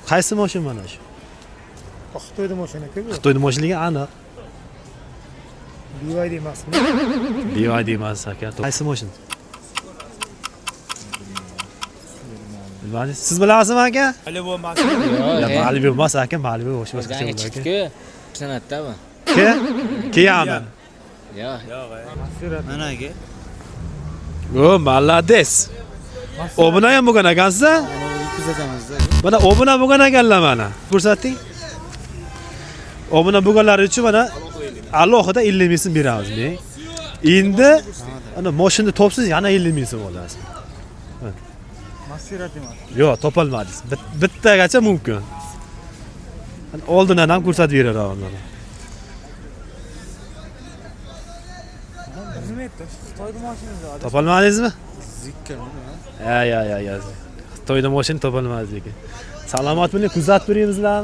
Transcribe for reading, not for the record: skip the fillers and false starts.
Qaysi mashina mana shu? Xitoyda mashina-ku bu. Xitoyning mashinaligi aniq. BYD emasmi? BYD emas aka. Qaysi mashina? Bilmaysiz. Siz bilasizmi aka? Malibu mashina. Ya Malibu emas aka, Malibu boshqa Yangi aka. chiqdi-ku. San'atda bu. Kiyami. Yo'q. Mana aka. O, malades. Obuna ham bo'lgan ekansiz? Kuzatamizda. Mana obuna bo'lgan ekanlar mana. Ko'rsating. Obuna bo'lganlar uchun mana alohida 50 ming so'm beramiz men. Endi ana mashina topsiz yana 50 ming so'm olasiz. Maserati emas. Yo'q, topolmadingiz. Bittagacha mumkin. Oldindan ham ko'rsatib beraman. Nima aytdi? Xitoyda mashinasi. Topolmadingizmi? Zikka. Ya. Xitoyda mashina topolmadik. Salomat bo'ling, kuzatib turingizlar.